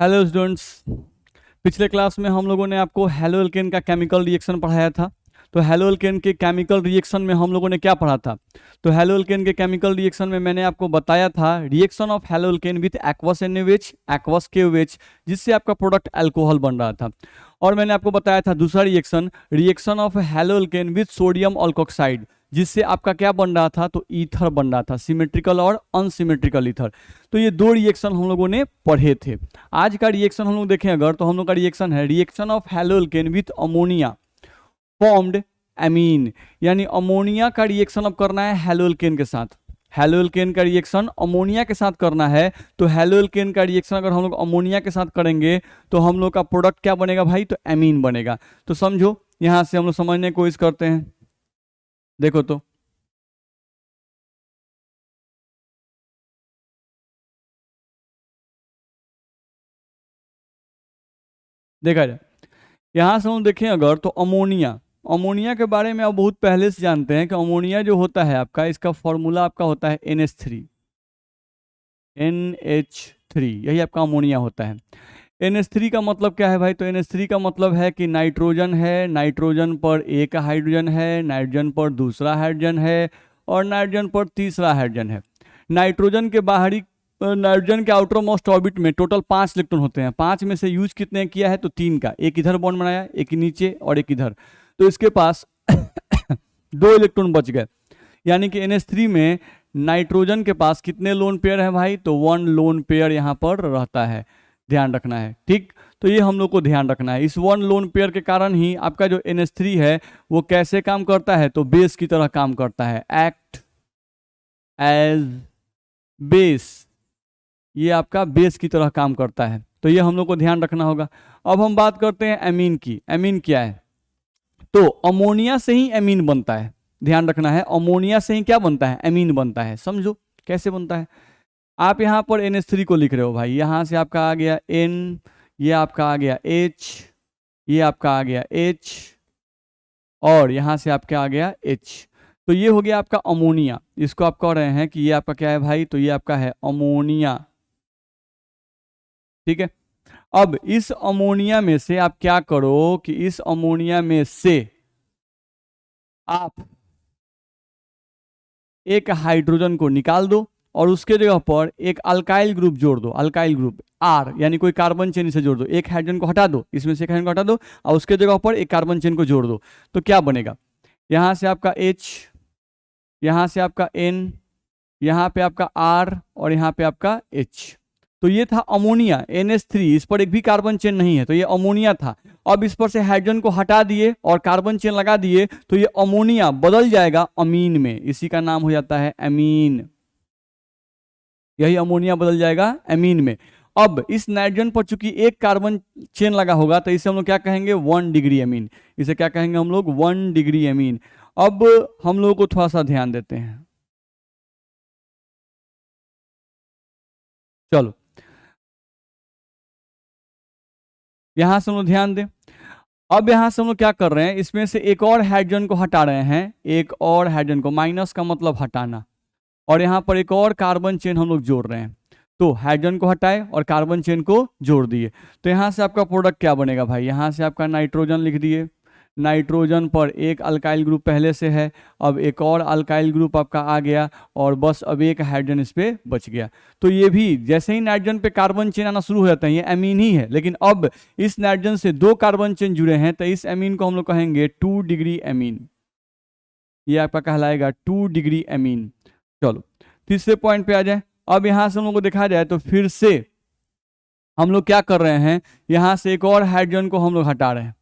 Hello students. पिछले class में हम लोगों ने आपको हेलो एल्केन का केमिकल रिएक्शन पढ़ाया था। तो हेलो एल्केन के केमिकल रिएक्शन में हम लोगों ने क्या पढ़ा था? तो हेलो एल्केन के केमिकल रिएक्शन में मैंने आपको बताया था reaction of halo alkane with aqueous NaOH aqueous KOH, जिससे आपका प्रोडक्ट अल्कोहल बन रहा था। और मैंने आपको बताया था दूसरा reaction of halo alkane with sodium alkoxide, जिससे आपका क्या बन रहा था? तो ईथर बन रहा था, सिमेट्रिकल और अनसिमेट्रिकल ईथर। तो ये दो रिएक्शन हम लोगों ने पढ़े थे। आज का रिएक्शन हम लोग देखें अगर, तो हम लोग का रिएक्शन है reaction of halo alkane with ammonia formed amine. यानी अमोनिया का रिएक्शन अब करना है हेलो एल्केन के साथ। हेलो एल्केन का रिएक्शन अमोनिया के साथ करना है। तो हेलो एल्केन का रिएक्शन अगर हम लोग अमोनिया के साथ करेंगे तो हम लोग का प्रोडक्ट क्या बनेगा भाई? तो एमीन बनेगा। तो समझो, यहां से हम लोग समझने की कोशिश करते हैं। देखो तो देखा जाए, यहाँ से हम देखें अगर, तो अमोनिया अमोनिया के बारे में आप बहुत पहले से जानते हैं कि अमोनिया जो होता है आपका, इसका फॉर्मूला आपका होता है NH3 यही आपका अमोनिया होता है। NH3 का मतलब क्या है भाई? तो NH3 का मतलब है कि नाइट्रोजन है, नाइट्रोजन पर एक हाइड्रोजन है, नाइट्रोजन पर दूसरा हाइड्रोजन है और नाइट्रोजन पर तीसरा हाइड्रोजन है। नाइट्रोजन के बाहरी नाइट्रोजन के आउटर मोस्ट ऑर्बिट में टोटल 5 इलेक्ट्रॉन होते हैं। 5 में से यूज कितने किया है? तो 3 का, एक इधर बॉन्ड बनाया, एक नीचे और एक इधर। तो इसके पास 2 इलेक्ट्रॉन बच गए। यानी कि NH3 में नाइट्रोजन के पास कितने लोन पेयर है भाई? तो 1 लोन पेयर यहाँ पर रहता है। ध्यान रखना है, ठीक। तो ये हम लोग को ध्यान रखना है। इस 1 लोन पेयर के कारण ही आपका जो NH3 है वो कैसे काम करता है? तो बेस की तरह काम करता है, एक्ट एज बेस। ये आपका बेस की तरह काम करता है। तो ये हम लोग को ध्यान रखना होगा। अब हम बात करते हैं एमीन की। एमीन क्या है? तो अमोनिया से ही एमीन बनता है। ध्यान रखना है, अमोनिया से ही क्या बनता है? एमीन बनता है। समझो कैसे बनता है। आप यहां पर NH3 को लिख रहे हो भाई, यहां से आपका आ गया N, ये आपका आ गया H, ये आपका आ गया H और यहां से आपका आ गया H। तो ये हो गया आपका अमोनिया। इसको आप कह रहे हैं कि ये आपका क्या है भाई? तो ये आपका है अमोनिया, ठीक है। अब इस अमोनिया में से आप क्या करो कि इस अमोनिया में से आप एक हाइड्रोजन को निकाल दो और उसके जगह पर एक अल्काइल ग्रुप जोड़ दो। अल्काइल ग्रुप R, यानी कोई कार्बन चेन इसे जोड़ दो। एक हाइड्रोजन को हटा दो, इसमें से एक हाइड्रोजन को हटा दो और उसके जगह पर एक कार्बन चेन को जोड़ दो। तो क्या बनेगा? यहां से आपका H, यहां से आपका N, यहां पे आपका R और यहां पे आपका H। तो ये था अमोनिया NH3। इस पर एक भी कार्बन चेन नहीं है, तो ये अमोनिया था। अब इस पर से हाइड्रोजन को हटा दिए और कार्बन चेन लगा दिए, तो ये अमोनिया बदल जाएगा अमीन में। इसी का नाम हो जाता है एमीन। यही अमोनिया बदल जाएगा एमीन में। अब इस नाइट्रोजन पर चूंकि एक कार्बन चेन लगा होगा, तो इसे हम लोग क्या कहेंगे? 1 डिग्री एमीन। इसे क्या कहेंगे हम लोग? 1 डिग्री एमीन। अब हम लोगों को थोड़ा सा ध्यान देते हैं। चलो, यहां से हम लोग ध्यान दें। अब यहां से हम लोग क्या कर रहे हैं? इसमें से एक और हाइड्रोजन को हटा रहे हैं। एक और हाइड्रोजन को, माइनस का मतलब हटाना, और यहां पर एक और कार्बन चेन हम लोग जोड़ रहे हैं। तो हाइड्रोजन को हटाए और कार्बन चेन को जोड़ दिए। तो यहां से आपका प्रोडक्ट क्या बनेगा भाई? यहां से आपका नाइट्रोजन लिख दिए। नाइट्रोजन पर एक अल्काइल ग्रुप पहले से है, अब एक और अल्काइल ग्रुप आपका आ गया और बस अब एक हाइड्रोजन इस पे बच गया। तो ये भी जैसे ही नाइट्रोजन पे कार्बन चेन आना शुरू हो जाता है, ये एमीन ही है। लेकिन अब इस नाइट्रोजन से 2 कार्बन चेन जुड़े हैं, तो इस एमीन को हम लोग कहेंगे 2 डिग्री एमीन। ये आपका कहलाएगा 2 डिग्री एमीन। चलो तीसरे पॉइंट पे आ जाए। अब यहां से हम लोग को देखा जाए तो फिर से हम लोग क्या कर रहे हैं? यहां से एक और हाइड्रोजन को हम लोग हटा रहे हैं,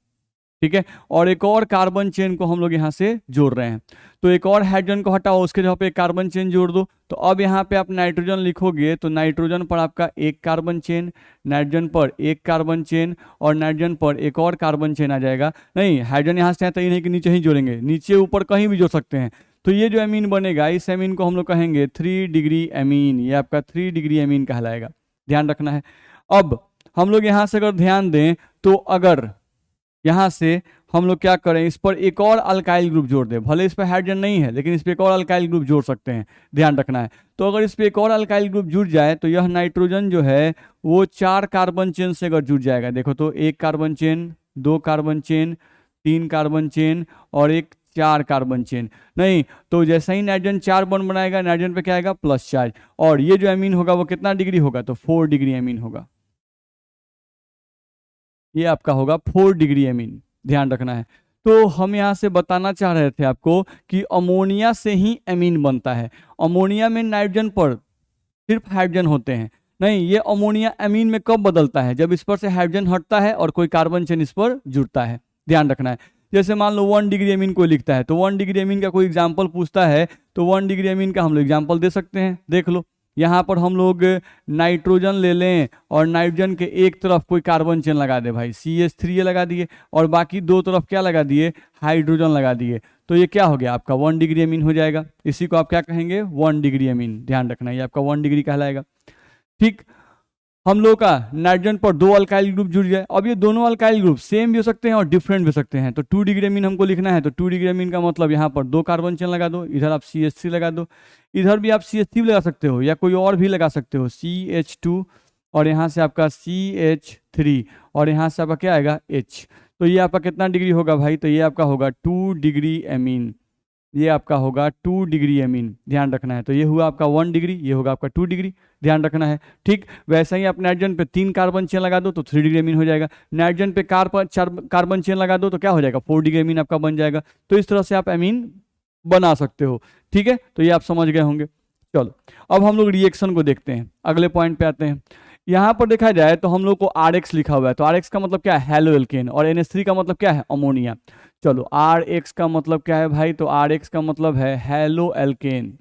ठीक है, और एक और कार्बन चेन को हम लोग यहाँ से जोड़ रहे हैं। तो एक और हाइड्रोजन को हटाओ, उसके जगह पे एक कार्बन चेन जोड़ दो। तो अब यहाँ पे आप नाइट्रोजन लिखोगे तो नाइट्रोजन पर आपका एक कार्बन चेन, नाइट्रोजन पर एक कार्बन चेन और नाइट्रोजन पर एक और कार्बन चेन आ जाएगा। नहीं, हाइड्रोजन यहाँ से आता ही नहीं कि नीचे ही जोड़ेंगे, नीचे ऊपर कहीं भी जोड़ सकते हैं। तो ये जो एमीन बनेगा, इस एमीन को हम लोग कहेंगे 3 डिग्री एमीन। ये आपका 3 डिग्री एमीन कहलाएगा। ध्यान रखना है। अब हम लोग यहाँ से अगर ध्यान दें तो अगर यहां से हम लोग क्या करें, इस पर एक और अल्काइल ग्रुप जोड़ दें। भले इस पर हाइड्रोजन नहीं है लेकिन इस पर एक और अल्काइल ग्रुप जोड़ सकते हैं, ध्यान रखना है। तो अगर इस पर एक और अल्काइल ग्रुप जुड़ जाए तो यह नाइट्रोजन जो है वो 4 कार्बन चेन से अगर जुड़ जाएगा, देखो तो 1 carbon chain, 2 carbon chain, 3 carbon chain और एक 4 कार्बन चेन। नहीं तो जैसे ही नाइट्रोजन 4 बॉन्ड बनाएगा, नाइट्रोजन पे क्या आएगा, प्लस चार्ज। और ये जो एमीन होगा वो कितना डिग्री होगा, तो 4 डिग्री एमीन होगा। ये आपका होगा 4 डिग्री एमीन, ध्यान रखना है। तो हम यहाँ से बताना चाह रहे थे आपको कि अमोनिया से ही एमीन बनता है। अमोनिया में नाइट्रोजन पर सिर्फ हाइड्रोजन होते हैं। नहीं, ये अमोनिया एमीन में कब बदलता है, जब इस पर से हाइड्रोजन हटता है और कोई कार्बन चेन इस पर जुड़ता है, ध्यान रखना है। जैसे मान लो 1 डिग्री एमीन कोई लिखता है तो 1 डिग्री एमीन का कोई एग्जाम्पल पूछता है तो 1 डिग्री एमीन का हम लोग एग्जाम्पल दे सकते हैं। देख लो यहाँ पर हम लोग नाइट्रोजन ले लें और नाइट्रोजन के एक तरफ कोई कार्बन चेन लगा दे भाई, CH3 लगा दिए और बाकी दो तरफ क्या लगा दिए, हाइड्रोजन लगा दिए। तो ये क्या हो गया आपका 1 डिग्री एमीन हो जाएगा। इसी को आप क्या कहेंगे, 1 डिग्री एमीन, ध्यान रखना ये आपका 1 डिग्री कहलाएगा। ठीक, हम लोग का नाइट्रोजन पर 2 अल्काइल ग्रुप जुड़ जाए। अब ये दोनों अल्काइल ग्रुप सेम भी हो सकते हैं और डिफरेंट भी हो सकते हैं। तो 2 डिग्री एमीन हमको लिखना है तो 2 डिग्री एमीन का मतलब यहाँ पर 2 कार्बन चेन लगा दो, इधर आप CH3 लगा दो, इधर भी आप CH3 लगा सकते हो या कोई और भी लगा सकते हो, CH2 और यहाँ से आपका CH3 और यहाँ से आपका क्या आएगा, H। तो ये आपका कितना डिग्री होगा भाई, तो ये आपका होगा 2 डिग्री एमीन, ये आपका होगा 2 डिग्री एमीन, ध्यान रखना है। तो ये हुआ आपका 1 डिग्री, ये होगा आपका 2 डिग्री, ध्यान रखना है। ठीक, वैसे ही आप नाइट्रोजन पे 3 कार्बन चेन लगा दो तो 3 डिग्री एमीन हो जाएगा। नाइट्रोजन पे 4 कार्बन चेन लगा दो तो क्या हो जाएगा, 4 डिग्री एमीन आपका बन जाएगा। तो इस तरह से आप एमीन बना सकते हो। ठीक है, तो ये आप समझ गए होंगे। चलो अब हम लोग रिएक्शन को देखते हैं, अगले पॉइंट पे आते हैं। यहाँ पर देखा जाए तो हम लोग को RX लिखा हुआ है, तो RX का मतलब क्या है, हेलो एल्केन, और NH3 का मतलब क्या है, अमोनिया। चलो RX का मतलब क्या है भाई, तो RX का मतलब है हेलो एल्केन,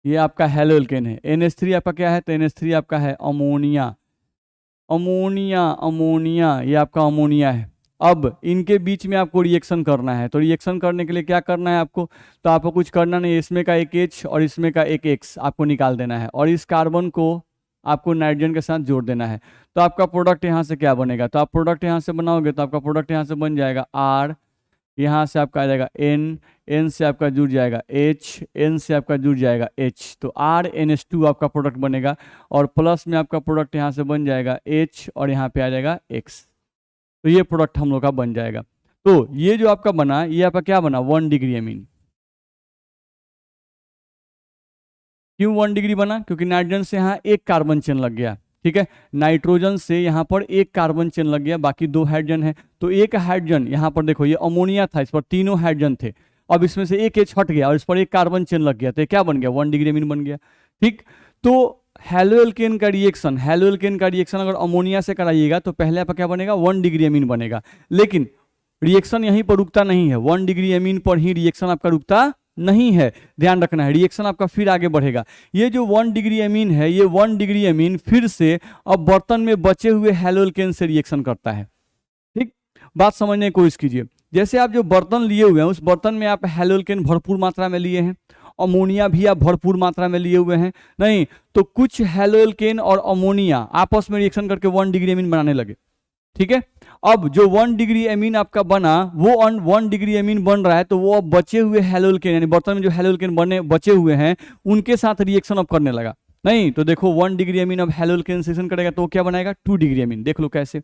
ये आपका हेलो एल्केन है। NH3 आपका क्या है, तो NH3 आपका है अमोनिया, अमोनिया अमोनिया, ये आपका अमोनिया है। अब इनके बीच में आपको रिएक्शन करना है, तो रिएक्शन करने के लिए क्या करना है आपको, तो आपको कुछ करना नहीं है, इसमें का एक H और इसमें का एक X आपको निकाल देना है और इस कार्बन को आपको नाइट्रोजन के साथ जोड़ देना है। तो आपका प्रोडक्ट यहाँ से क्या बनेगा, तो आप प्रोडक्ट यहाँ से बनाओगे तो आपका प्रोडक्ट यहाँ से बन जाएगा R, यहाँ से आपका आ जाएगा N, N से आपका जुड़ जाएगा H, N से आपका जुड़ जाएगा H, तो RNH2 आपका प्रोडक्ट बनेगा और प्लस में आपका प्रोडक्ट यहाँ से बन जाएगा H और यहाँ पे आ जाएगा X। तो ये प्रोडक्ट हम लोग का बन जाएगा। तो ये जो आपका बना, ये आपका क्या बना, 1 डिग्री एमीन। क्यों 1 डिग्री बना, क्योंकि नाइट्रोजन से यहाँ एक कार्बन चेन लग गया। ठीक है, नाइट्रोजन से यहाँ पर एक कार्बन चेन लग गया, बाकी 2 हाइड्रोजन है। तो एक हाइड्रोजन यहाँ पर देखो, ये अमोनिया था, इस पर तीनों हाइड्रोजन थे, अब इसमें से एक H हट गया और इस पर एक कार्बन चेन लग गया, तो क्या बन गया, 1 डिग्री एमीन बन गया। ठीक, तो हेलो एल्केन का रिएक्शन अगर अमोनिया से कराइएगा तो पहले आपका क्या बनेगा, 1 डिग्री एमीन बनेगा। लेकिन रिएक्शन यहीं पर रुकता नहीं है, 1 डिग्री एमीन पर ही रिएक्शन आपका रुकता नहीं है, ध्यान रखना है। रिएक्शन आपका फिर आगे बढ़ेगा। ये जो 1 डिग्री एमीन है, ये 1 डिग्री एमीन फिर से अब बर्तन में बचे हुए हेलो एल्केन से रिएक्शन करता है। ठीक, बात समझने की कोशिश कीजिए। जैसे आप जो बर्तन लिए हुए हैं उस बर्तन में आप हेलो एल्केन भरपूर मात्रा में लिए हैं, अमोनिया भी आप भरपूर मात्रा में लिए हुए हैं, नहीं तो कुछ हेलो एल्केन और अमोनिया आपस में रिएक्शन करके 1 डिग्री एमीन बनाने लगे। ठीक है, अब जो 1 डिग्री एमीन आपका बना वो 1 डिग्री एमीन बन रहा है, तो वो अब बचे हुए हेलो एल्केन यानी बर्तन में जो हेलो एल्केन बने बचे हुए हैं उनके साथ रिएक्शन अब करने लगा। नहीं तो देखो 1 डिग्री एमीन अब हेलो एल्केन से रिएक्शन करेगा तो क्या बनाएगा, 2 डिग्री एमीन। देख लो कैसे।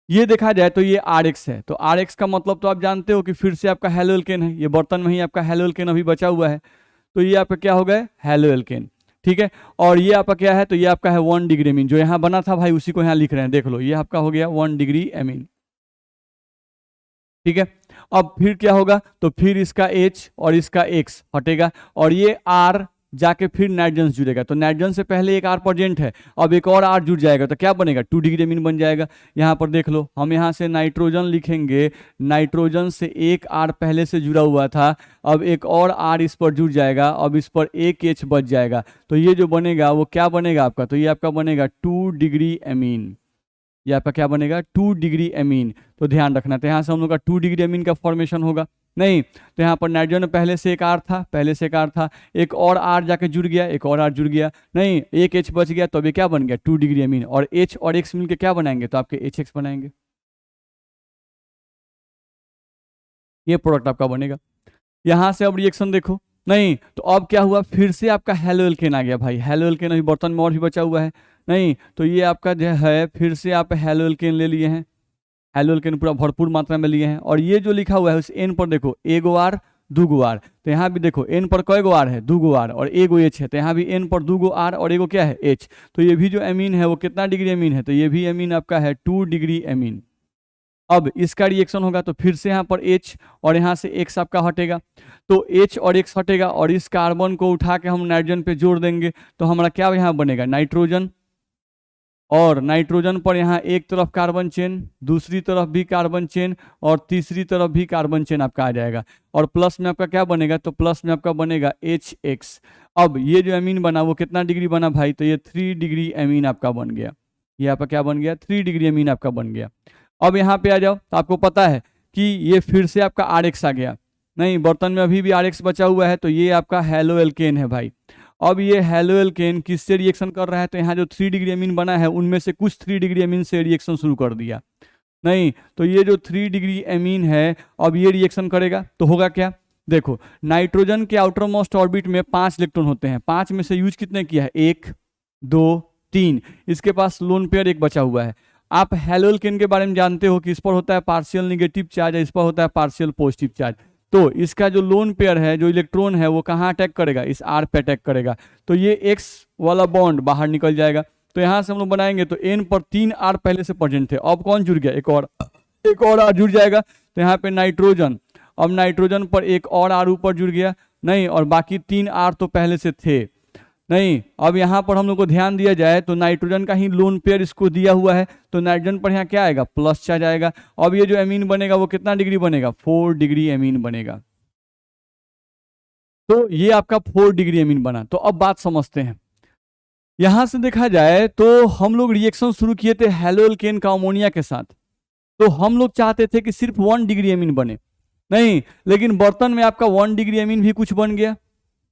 ये देखा जाए तो ये RX है, तो RX का मतलब तो आप जानते हो कि फिर से आपका हेलो एल्केन है, ये बर्तन में ही आपका हेलो एल्केन अभी बचा हुआ है, तो ये आपका क्या हो गया, हेलो एल्केन। ठीक है, और ये आपका क्या है, तो ये आपका है 1 डिग्री एमीन, जो यहाँ बना था भाई उसी को यहाँ लिख रहे हैं, देख लो ये आपका हो गया 1 डिग्री एमीन। ठीक है, अब फिर क्या होगा, तो फिर इसका H और इसका X हटेगा और ये R जाके फिर नाइट्रोजन से जुड़ेगा, तो नाइट्रोजन से पहले एक R प्रेजेंट है, अब एक और R जुड़ जाएगा तो क्या बनेगा, 2 डिग्री एमीन बन जाएगा। यहाँ पर देख लो, हम यहाँ से नाइट्रोजन लिखेंगे, नाइट्रोजन से एक R पहले से जुड़ा हुआ था, अब एक और R इस पर जुड़ जाएगा, अब इस पर एक H बच जाएगा, तो ये जो बनेगा वो क्या बनेगा आपका, तो ये आपका बनेगा 2 डिग्री एमीन। ये आपका क्या बनेगा, 2 डिग्री एमीन। तो ध्यान रखना, तो यहाँ से हम लोग का 2 डिग्री एमीन का फॉर्मेशन होगा। नहीं तो यहाँ पर नाइट्रोजन में पहले से एक R था, एक और R जाके जुड़ गया, एक और R जुड़ गया, नहीं एक H बच गया, तो अभी क्या बन गया, 2 डिग्री एमीन, और H और X मिलकर क्या बनाएंगे, तो आपके HX बनाएंगे। ये प्रोडक्ट आपका बनेगा। यहाँ से अब रिएक्शन देखो, नहीं तो अब क्या हुआ, फिर से आपका हेलो एल्केन आ गया भाई। हेलो एल्केन अभी बर्तन में और भी बचा हुआ है, नहीं तो ये आपका जो है फिर से आप हेलो एल्केन ले लिए हैं, हेलो एल्केन पूरा भरपूर मात्रा में लिए हैं। और ये जो लिखा हुआ है उस एन पर देखो, एगो आर दूगो आर, तो यहाँ भी देखो एन पर कई गो आर है, दूगो आर और एगो एच है, तो यहाँ भी एन पर दूगो आर और एगो क्या है, एच। तो ये भी जो एमीन है वो कितना डिग्री एमीन है, तो ये भी एमीन आपका है 2 डिग्री एमीन। अब इसका रिएक्शन होगा तो फिर से यहाँ पर H और यहाँ से X आपका हटेगा, तो H और X हटेगा और इस कार्बन को उठा के हम नाइट्रोजन पे जोड़ देंगे, तो हमारा क्या यहाँ बनेगा, नाइट्रोजन। और नाइट्रोजन पर यहाँ एक तरफ कार्बन चेन, दूसरी तरफ भी कार्बन चेन और तीसरी तरफ भी कार्बन चेन आपका आ जाएगा। और प्लस में आपका क्या बनेगा, तो प्लस में आपका बनेगा HX। अब ये जो एमीन बना वो कितना डिग्री बना भाई, तो ये 3 डिग्री एमीन आपका बन गया। ये आपका क्या बन गया, 3 डिग्री एमीन आपका बन गया। अब यहाँ पे आ जाओ, तो आपको पता है कि ये फिर से आपका RX आ गया, नहीं बर्तन में अभी भी RX बचा हुआ है, तो ये आपका हेलो एल्केन है भाई। अब ये हेलो एल्केन किससे रिएक्शन कर रहा है, तो यहाँ जो 3 डिग्री एमीन बना है उनमें से कुछ 3 डिग्री एमीन से रिएक्शन शुरू कर दिया, नहीं तो ये जो 3 डिग्री एमीन है अब ये रिएक्शन करेगा, तो होगा क्या, देखो नाइट्रोजन के आउटर मोस्ट ऑर्बिट में 5 इलेक्ट्रॉन होते हैं, 5 में से यूज कितने किया है, 1 2 3, इसके पास लोन पेयर एक बचा हुआ है। आप हेलो एल्केन के बारे में जानते हो कि इस पर होता है पार्शियल निगेटिव चार्ज, इस पर होता है पार्शियल पॉजिटिव चार्ज। तो इसका जो लोन पेयर है, जो इलेक्ट्रॉन है वो कहाँ अटैक करेगा, इस आर पे अटैक करेगा, तो ये एक्स वाला बॉन्ड बाहर निकल जाएगा। तो यहाँ से हम लोग बनाएंगे तो एन पर 3 आर पहले से प्रेजेंट थे, अब कौन जुड़ गया, एक और आर जुड़ जाएगा, तो यहाँ पे नाइट्रोजन, अब नाइट्रोजन पर एक और आर ऊपर जुड़ गया, नहीं और बाकी 3 आर तो पहले से थे, नहीं। अब यहाँ पर हम लोग को ध्यान दिया जाए तो नाइट्रोजन का ही लोन पेयर इसको दिया हुआ है, तो नाइट्रोजन पर यहाँ क्या आएगा, प्लस चार्ज आएगा। अब ये जो एमीन बनेगा वो कितना डिग्री बनेगा, 4 डिग्री एमीन बनेगा। तो ये आपका 4 डिग्री एमीन बना। तो अब बात समझते हैं, यहां से देखा जाए तो हम लोग रिएक्शन शुरू किए थे हेलो एल्केन का अमोनिया के साथ, तो हम लोग चाहते थे कि सिर्फ 1 डिग्री एमीन बने, नहीं लेकिन बर्तन में आपका 1 डिग्री एमीन भी कुछ बन गया,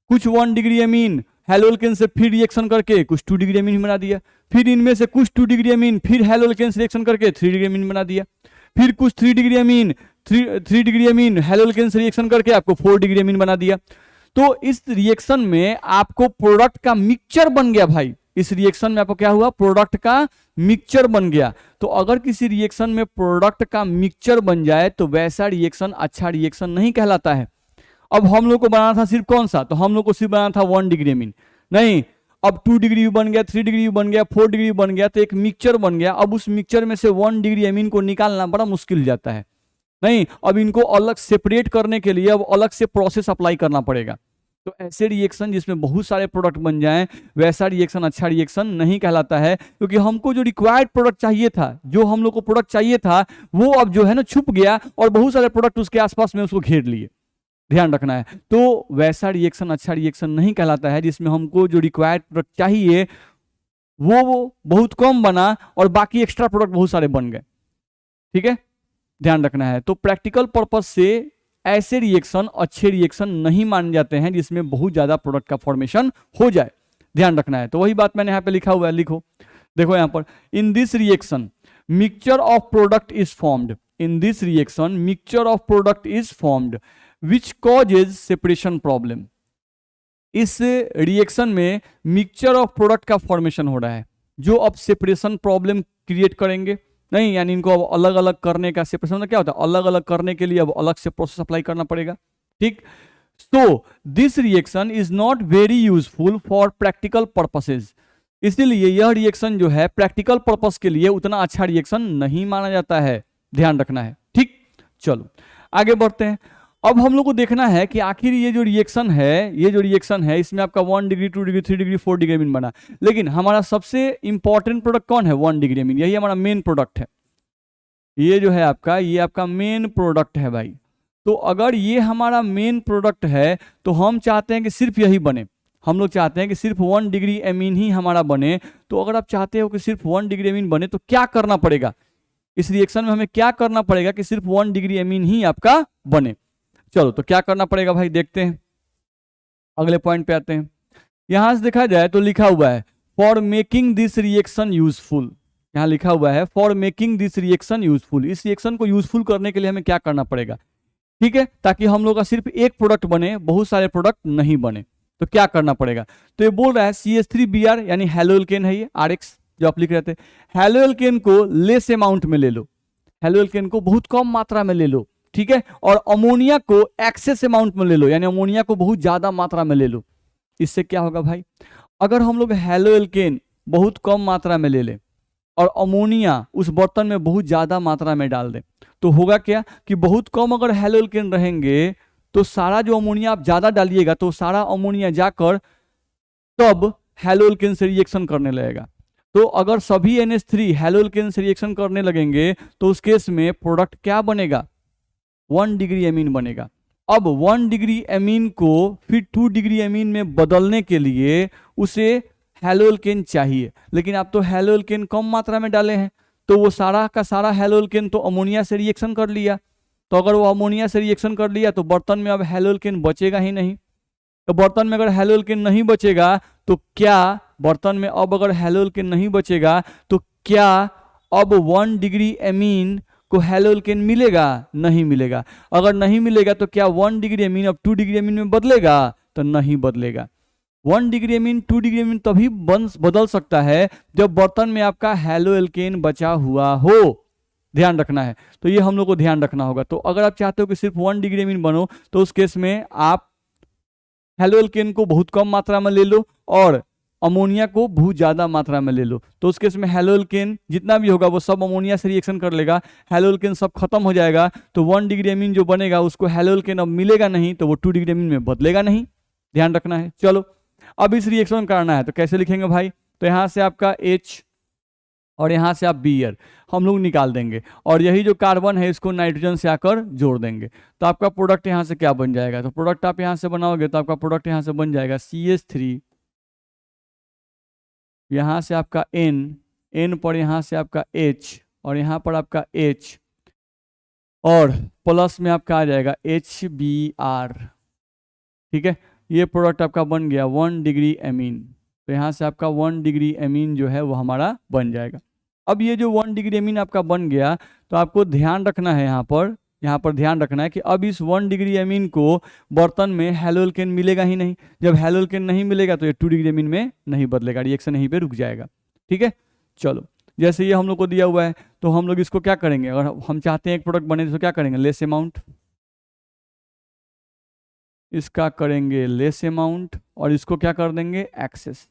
कुछ 1 डिग्री एमीन हेलो एल्केन से फिर रिएक्शन करके कुछ 2 डिग्री एमीन बना दिया, फिर इनमें से कुछ 2 डिग्री एमीन फिर हेलो एल्केन से रिएक्शन करके 3 डिग्री एमीन बना दिया, फिर कुछ 3 degree amine 3 degree amine halo alkane से रिएक्शन करके आपको 4 डिग्री एमीन बना दिया। तो इस रिएक्शन में आपको प्रोडक्ट का मिक्सचर बन गया भाई, इस रिएक्शन में आपको क्या हुआ, प्रोडक्ट का मिक्सचर बन गया। तो अगर किसी रिएक्शन में प्रोडक्ट का मिक्सचर बन जाए तो वैसा रिएक्शन अच्छा रिएक्शन नहीं कहलाता है। अब हम लोग को बनाना था सिर्फ कौन सा, तो हम लोग को सिर्फ बनाना था 1 डिग्री एमीन, नहीं अब 2 डिग्री भी बन गया, 3 डिग्री भी बन गया, 4 डिग्री बन गया, तो एक मिक्सचर बन गया। अब उस मिक्सचर में से 1 डिग्री एमीन को निकालना बड़ा मुश्किल जाता है, नहीं अब इनको अलग सेपरेट करने के लिए अब अलग से प्रोसेस अप्लाई करना पड़ेगा। तो ऐसे रिएक्शन जिसमें बहुत सारे प्रोडक्ट बन जाएं वैसा रिएक्शन अच्छा रिएक्शन नहीं कहलाता है, क्योंकि हमको जो रिक्वायर्ड प्रोडक्ट चाहिए था, जो हम लोग को प्रोडक्ट चाहिए था वो अब जो है ना छुप गया और बहुत सारे प्रोडक्ट उसके आसपास में उसको घेर लिए, ध्यान रखना है। तो वैसा रिएक्शन अच्छा रिएक्शन नहीं कहलाता है जिसमें हमको जो रिक्वायर्ड प्रोडक्ट चाहिए वो बहुत कम बना और बाकी एक्स्ट्रा प्रोडक्ट बहुत सारे बन गए, ठीक है, ध्यान रखना है। तो प्रैक्टिकल पर्पज से ऐसे रिएक्शन अच्छे रिएक्शन नहीं माने जाते हैं जिसमें बहुत ज्यादा प्रोडक्ट का फॉर्मेशन हो जाए, ध्यान रखना है। तो वही बात मैंने यहाँ पे लिखा हुआ है, लिखो देखो यहाँ पर, in this reaction mixture of product is formed, in this reaction mixture of product is formed which causes separation problem. इस रिएक्शन में मिक्सचर ऑफ प्रोडक्ट का फॉर्मेशन हो रहा है जो अब सेपरेशन प्रॉब्लम क्रिएट करेंगे, नहीं यानी इनको अब अलग अलग करने का, सेपरेशन में क्या होता है, अलग अलग करने के लिए अब अलग से प्रोसेस अप्लाई करना पड़ेगा, ठीक। So this reaction is not very useful for practical purposes, इसलिए यह रिएक्शन जो है प्रैक्टिकल पर्पस के लिए उतना अच्छा रिएक्शन नहीं माना जाता है, ध्यान रखना है, ठीक। चलो आगे बढ़ते हैं। अब हम लोग को देखना है कि आखिर ये जो रिएक्शन है इसमें आपका 1 degree 2 degree 3 degree 4 degree amine बना, लेकिन हमारा सबसे इंपॉर्टेंट प्रोडक्ट कौन है, 1 डिग्री एमीन, यही हमारा मेन प्रोडक्ट है। ये जो है आपका, ये आपका मेन प्रोडक्ट है भाई। तो अगर ये हमारा मेन प्रोडक्ट है तो हम चाहते हैं कि सिर्फ यही बने, हम लोग चाहते हैं कि सिर्फ 1 डिग्री एमीन ही हमारा बने। तो अगर आप चाहते हो कि सिर्फ 1 डिग्री एमीन बने तो क्या करना पड़ेगा, इस रिएक्शन में हमें क्या करना पड़ेगा कि सिर्फ 1 डिग्री एमीन ही आपका बने। चलो तो क्या करना पड़ेगा भाई, देखते हैं, अगले पॉइंट पे आते हैं। यहां से देखा जाए तो लिखा हुआ है for making this reaction useful, यहां लिखा हुआ है for making this reaction useful, इस रिएक्शन को यूजफुल करने के लिए हमें क्या करना पड़ेगा, ठीक है, ताकि हम लोग का सिर्फ एक प्रोडक्ट बने, बहुत सारे प्रोडक्ट नहीं बने। तो क्या करना पड़ेगा, तो ये बोल रहा है CH3Br यानी हेलोएल्केन है, ये RX जो आप लिख रहे थे, हेलोएल्केन को लेस अमाउंट में ले लो, हेलोएल्केन को बहुत कम मात्रा में ले लो, ठीक है, और अमोनिया को एक्सेस अमाउंट में ले लो, यानी अमोनिया को बहुत ज्यादा मात्रा में ले लो। इससे क्या होगा भाई, अगर हम लोग हेलोएल्केन बहुत कम मात्रा में ले लें और अमोनिया उस बर्तन में बहुत ज्यादा मात्रा में डाल दें, तो होगा क्या कि बहुत कम अगर हेलोएल्केन रहेंगे तो सारा जो अमोनिया आप ज्यादा डालिएगा तो सारा अमोनिया जाकर तब हेलोएल्केन से रिएक्शन करने लगेगा। तो अगर सभी NH3 हेलोएल्केन से रिएक्शन करने लगेंगे तो उस केस में प्रोडक्ट क्या बनेगा, 1 डिग्री एमीन बनेगा। अब 1 डिग्री एमीन को फिर 2 डिग्री एमीन में बदलने के लिए उसे हेलोएल्केन चाहिए, लेकिन आप तो हेलोएल्केन कम मात्रा में डाले हैं, तो वो सारा का सारा हेलोएल्केन तो अमोनिया से रिएक्शन कर लिया। तो अगर वो अमोनिया से रिएक्शन कर लिया तो बर्तन में अब हेलोएल्केन बचेगा ही नहीं। तो बर्तन में अगर हेलोएल्केन नहीं बचेगा तो क्या बर्तन में अब अगर हेलोएल्केन नहीं बचेगा तो क्या अब 1 डिग्री एमीन को हेलोएल्केन मिलेगा, नहीं मिलेगा। अगर नहीं मिलेगा तो क्या 1 डिग्री एमीन अब 2 डिग्री एमीन में बदलेगा, तो नहीं बदलेगा। 1 डिग्री एमीन 2 डिग्री एमीन तभी बदल सकता है जब बर्तन में आपका हेलोएल्केन बचा हुआ हो, ध्यान रखना है। तो ये हम लोग को ध्यान रखना होगा। तो अगर आप चाहते हो कि सिर्फ 1 डिग्री एमीन बनो तो उस केस में आप हेलोएल्केन को बहुत कम मात्रा में ले लो और अमोनिया को बहुत ज्यादा मात्रा में ले लो। तो उस केस में हेलोएल्केन जितना भी होगा वो सब अमोनिया से रिएक्शन कर लेगा, हेलोएल्केन सब खत्म हो जाएगा। तो 1 डिग्री एमीन जो बनेगा उसको हेलोएल्केन अब मिलेगा नहीं, तो वो 2 डिग्री एमीन में बदलेगा नहीं, ध्यान रखना है। चलो अब इस रिएक्शन करना है तो कैसे लिखेंगे भाई, तो यहां से आपका H और यहां से आप Br हम लोग निकाल देंगे और यही जो कार्बन है इसको नाइट्रोजन से आकर जोड़ देंगे। तो आपका प्रोडक्ट यहां से क्या बन जाएगा, तो प्रोडक्ट आप यहां से बनाओगे तो आपका प्रोडक्ट यहां से बन जाएगा CH3, यहां से आपका N पर यहां से आपका H और यहां पर आपका H और प्लस में आपका आ जाएगा HBr, ठीक है। ये प्रोडक्ट आपका बन गया 1 डिग्री एमीन। तो यहाँ से आपका 1 डिग्री एमीन जो है वो हमारा बन जाएगा। अब ये जो 1 डिग्री एमीन आपका बन गया तो आपको ध्यान रखना है यहाँ पर ध्यान रखना है कि अब इस 1 डिग्री एमीन को बर्तन में हेलोएल्केन मिलेगा ही नहीं। जब हेलोएल्केन नहीं मिलेगा तो ये 2 डिग्री एमीन में नहीं बदलेगा, रिएक्शन यहीं पे रुक जाएगा, ठीक है। चलो जैसे ये हम लोग को दिया हुआ है तो हम लोग इसको क्या करेंगे, अगर हम चाहते हैं एक प्रोडक्ट बने तो क्या करेंगे, लेस अमाउंट, इसका करेंगे लेस अमाउंट और इसको क्या कर देंगे एक्सेस,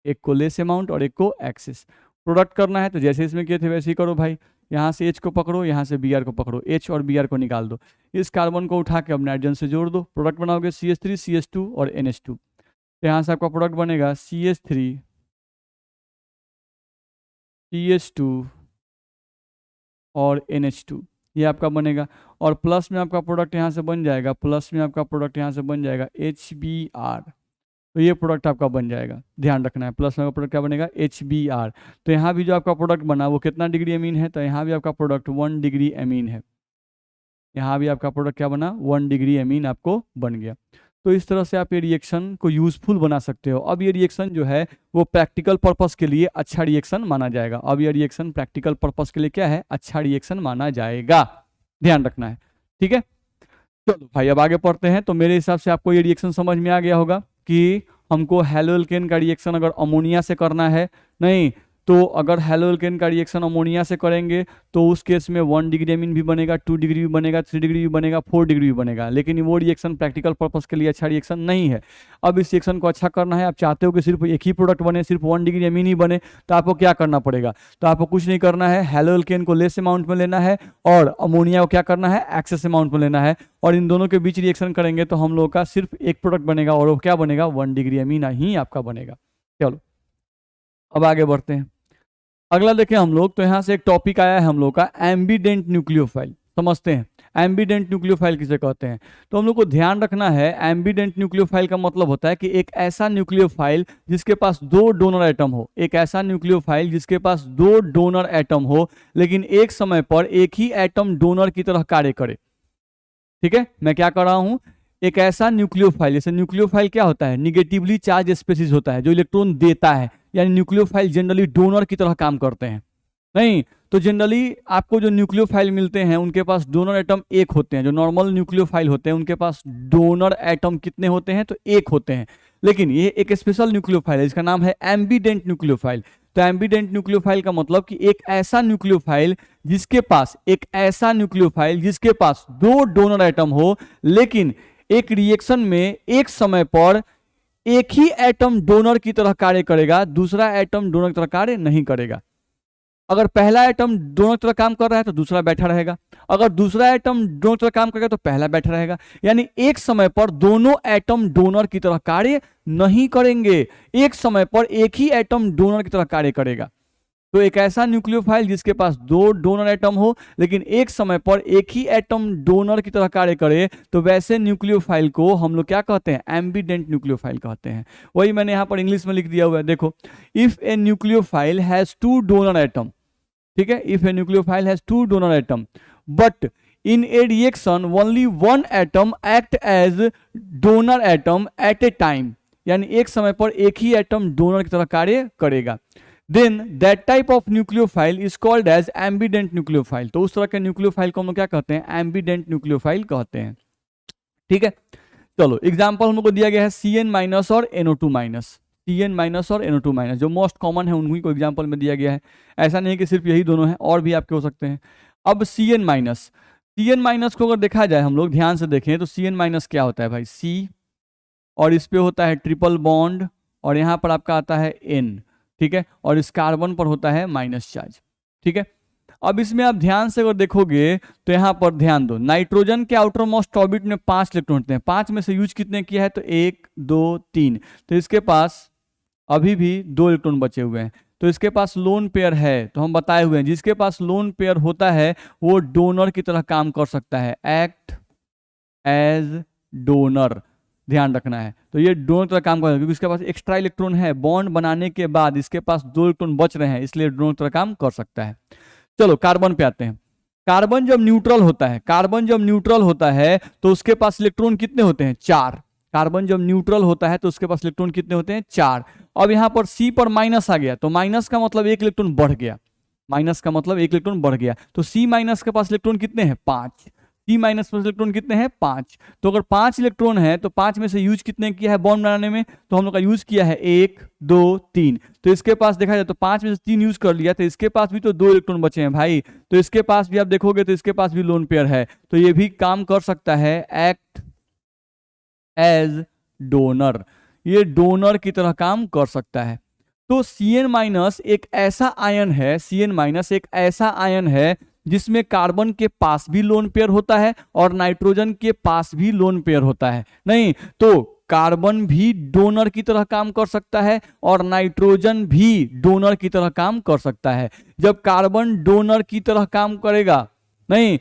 एक को लेस अमाउंट और एक को एक्सेस। प्रोडक्ट करना है तो जैसे इसमें किए थे वैसे ही करो भाई, यहाँ से H को पकड़ो, यहाँ से Br को पकड़ो, H और Br को निकाल दो, इस कार्बन को उठा के अब नाइट्रोजन से जोड़ दो, प्रोडक्ट बनाओगे CH3 CH2 और NH2। तो यहाँ से आपका प्रोडक्ट बनेगा CH3 CH2 और NH2, ये आपका बनेगा। और प्लस में आपका प्रोडक्ट यहाँ से बन जाएगा, प्लस में आपका प्रोडक्ट यहाँ से बन जाएगा HBr, तो ये प्रोडक्ट आपका बन जाएगा, ध्यान रखना है। प्लस में प्रोडक्ट क्या बनेगा HBr। तो यहाँ भी जो आपका प्रोडक्ट बना वो कितना डिग्री एमीन है, तो यहाँ भी आपका प्रोडक्ट 1 डिग्री एमीन है, यहाँ भी आपका प्रोडक्ट क्या बना 1 डिग्री एमीन आपको बन गया। तो इस तरह से आप ये रिएक्शन को यूजफुल बना सकते हो। अब ये रिएक्शन जो है वो प्रैक्टिकल पर्पस के लिए अच्छा रिएक्शन माना जाएगा। अब ये रिएक्शन प्रैक्टिकल पर्पस के लिए क्या है, अच्छा रिएक्शन माना जाएगा, ध्यान रखना है, ठीक है। चलो भाई अब आगे पढ़ते हैं। तो मेरे हिसाब से आपको ये रिएक्शन समझ में आ गया होगा कि हमको हेलोएल्केन का रिएक्शन अगर अमोनिया से करना है, नहीं तो अगर हेलोएल्केन का रिएक्शन अमोनिया से करेंगे तो उस केस में 1 डिग्री एमीन भी बनेगा, 2 डिग्री भी बनेगा, 3 डिग्री भी बनेगा, 4 डिग्री भी बनेगा, लेकिन वो रिएक्शन प्रैक्टिकल पर्पस के लिए अच्छा रिएक्शन नहीं है। अब इस रिएक्शन को अच्छा करना है, आप चाहते हो कि सिर्फ एक ही प्रोडक्ट बने, सिर्फ 1 डिग्री एमीन ही बने, तो आपको क्या करना पड़ेगा, तो आपको कुछ नहीं करना है, हेलोएल्केन को लेस अमाउंट में लेना है और अमोनिया को क्या करना है एक्सेस अमाउंट में लेना है, और इन दोनों के बीच रिएक्शन करेंगे तो हम लोग का सिर्फ एक प्रोडक्ट बनेगा और वो क्या बनेगा 1 डिग्री एमीन ही आपका बनेगा। चलो अब आगे बढ़ते हैं। अगला देखें हम लोग, तो यहाँ से एक टॉपिक आया है हम लोग का एम्बिडेंट न्यूक्लियोफाइल, समझते हैं एम्बिडेंट न्यूक्लियोफाइल किसे कहते हैं। तो हम लोग को ध्यान रखना है एम्बिडेंट न्यूक्लियोफाइल का मतलब होता है कि एक ऐसा न्यूक्लियोफाइल जिसके पास 2 डोनर एटम हो, एक ऐसा न्यूक्लियोफाइल जिसके पास 2 डोनर एटम हो लेकिन एक समय पर एक ही एटम डोनर की तरह कार्य करे, ठीक है। मैं क्या कर रहा हूं, एक ऐसा न्यूक्लियोफाइल, जैसे न्यूक्लियोफाइल क्या होता है, निगेटिवली चार्ज स्पीशीज होता है जो इलेक्ट्रॉन देता है, यानी न्यूक्लियोफाइल जनरली डोनर की तरह काम करते हैं, नहीं तो जनरली आपको जो न्यूक्लियोफाइल मिलते हैं उनके पास डोनर एटम एक होते हैं। जो नॉर्मल न्यूक्लियोफाइल होते हैं उनके पास डोनर एटम कितने होते हैं, तो एक होते हैं। लेकिन ये एक स्पेशल न्यूक्लियोफाइल है, इसका नाम है एम्बीडेंट न्यूक्लियोफाइल। तो एम्बीडेंट न्यूक्लियोफाइल का मतलब कि एक ऐसा न्यूक्लियोफाइल जिसके पास दो डोनर एटम हो, लेकिन एक रिएक्शन में एक समय पर एक ही एटम डोनर की तरह कार्य करेगा, दूसरा एटम डोनर की तरह कार्य नहीं करेगा। अगर पहला एटम डोनर की तरह काम कर रहा है तो दूसरा बैठा रहेगा, अगर दूसरा एटम डोनर की तरह काम करेगा तो पहला बैठा रहेगा। यानी एक समय पर दोनों एटम डोनर की तरह कार्य नहीं करेंगे, एक समय पर एक ही एटम डोनर की तरह कार्य करेगा। तो एक ऐसा न्यूक्लियोफाइल जिसके पास दो डोनर एटम हो लेकिन एक समय पर एक ही एटम डोनर की तरह कार्य करे, तो वैसे न्यूक्लियोफाइल को हम लोग क्या कहते हैं, एम्बीडेंट न्यूक्लियोफाइल कहते हैं। वही मैंने यहां पर इंग्लिश में लिख दिया हुआ है, देखो, if a nucleophile has two donor atom, ठीक है, if a nucleophile has two donor atom but in a reaction only one atom act as donor atom at a time, यानी एक समय पर एक ही एटम डोनर की तरह कार्य करेगा, then that type of nucleophile is called as ambident nucleophile. तो उस तरह के न्यूक्लियोफाइल को हम लोग क्या कहते हैं, एम्बीडेंट न्यूक्लियोफाइल कहते हैं। ठीक है, चलो एग्जाम्पल हम लोग को दिया गया है Cn माइनस और NO2 माइनस, Cn माइनस और NO2 माइनस जो मोस्ट कॉमन है उन्हीं को एग्जाम्पल में दिया गया है। ऐसा नहीं है कि सिर्फ यही दोनों हैं, और भी आपके हो सकते हैं। अब Cn माइनस को अगर देखा जाए, हम लोग ध्यान से देखें तो Cn माइनस क्या होता है भाई, C, और इस पे होता है ट्रिपल बॉन्ड, और यहाँ पर आपका आता है N, ठीक है, और इस कार्बन पर होता है माइनस चार्ज। ठीक है, अब इसमें आप ध्यान से अगर देखोगे तो यहाँ पर ध्यान दो, नाइट्रोजन के आउटर मोस्ट ऑर्बिट में 5 इलेक्ट्रॉन होते हैं, 5 में से यूज कितने किया है, तो 1 2 3, तो इसके पास अभी भी 2 इलेक्ट्रॉन बचे हुए हैं। तो इसके पास लोन पेयर है, तो हम बताए हुए हैं जिसके पास लोन पेयर होता है वो डोनर की तरह काम कर सकता है, एक्ट एज डोनर, ध्यान रखना है। तो ये डोनर की तरह काम कर सकता है क्योंकि इसके पास एक्स्ट्रा इलेक्ट्रॉन है, बॉन्ड बनाने के बाद इसके पास 2 इलेक्ट्रॉन बच रहे हैं, इसलिए डोनर की तरह काम कर सकता है। चलो कार्बन पे आते हैं। कार्बन जब न्यूट्रल होता है तो उसके पास इलेक्ट्रॉन कितने होते हैं, 4। कार्बन जब न्यूट्रल होता है तो उसके पास इलेक्ट्रॉन कितने होते हैं, 4। अब यहाँ पर C पर माइनस आ गया, तो माइनस का मतलब 1 इलेक्ट्रॉन बढ़ गया, तो C माइनस के पास इलेक्ट्रॉन कितने हैं, 5। C माइनस पर इलेक्ट्रॉन कितने हैं, 5। तो अगर 5 इलेक्ट्रॉन है तो 5 में से यूज कितने किया है बॉन्ड बनाने में, तो हम लोग का यूज किया है 1 2 3। तो इसके पास देखा जाए तो 5 में से 3 यूज कर लिया, तो इसके पास भी तो 2 इलेक्ट्रॉन बचे हैं भाई, तो इसके पास भी आप देखोगे तो इसके पास भी लोन पेयर है, तो ये भी काम कर सकता है एक्ट एज डोनर, ये डोनर की तरह काम कर सकता है। तो Cn माइनस एक ऐसा आयन है जिसमें कार्बन के पास भी लोन पेयर होता है और नाइट्रोजन के पास भी लोन पेयर होता है, नहीं तो कार्बन भी डोनर की तरह काम कर सकता है और नाइट्रोजन भी डोनर की तरह काम कर सकता है। जब कार्बन डोनर की तरह काम करेगा, नहीं,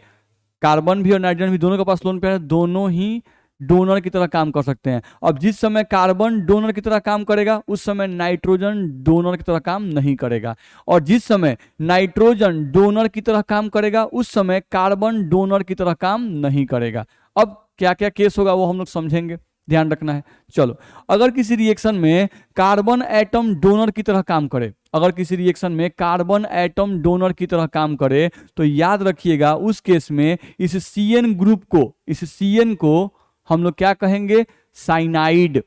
कार्बन भी और नाइट्रोजन भी दोनों के पास लोन पेयर है, दोनों ही डोनर की तरह काम कर सकते हैं। अब जिस समय कार्बन डोनर की तरह काम करेगा उस समय नाइट्रोजन डोनर की तरह काम नहीं करेगा, और जिस समय नाइट्रोजन डोनर की तरह काम करेगा उस समय कार्बन डोनर की तरह काम नहीं करेगा। अब क्या क्या केस होगा वो हम लोग समझेंगे, ध्यान रखना है। चलो, अगर किसी रिएक्शन में कार्बन एटम डोनर की तरह काम करे, तो याद रखिएगा उस केस में इस CN ग्रुप को, इस CN को हम लोग क्या कहेंगे, साइनाइड।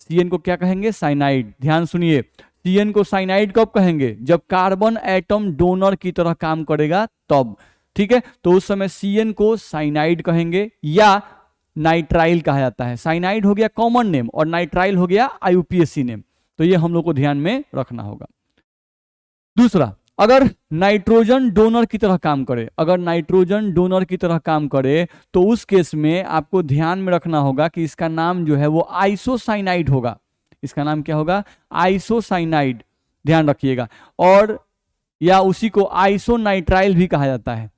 CN को क्या कहेंगे, साइनाइड। ध्यान सुनिए, CN को साइनाइड कब कहेंगे, जब कार्बन एटम डोनर की तरह काम करेगा तब, ठीक है। तो उस समय CN को साइनाइड कहेंगे या नाइट्राइल कहा जाता है। साइनाइड हो गया कॉमन नेम और नाइट्राइल हो गया IUPAC नेम, तो ये हम लोग को ध्यान में रखना होगा। दूसरा, अगर नाइट्रोजन डोनर की तरह काम करे, तो उस केस में आपको ध्यान में रखना होगा कि इसका नाम जो है वो आइसोसाइनाइड होगा। इसका नाम क्या होगा, आइसोसाइनाइड, ध्यान रखिएगा, और या उसी को आइसोनाइट्राइल भी कहा जाता है,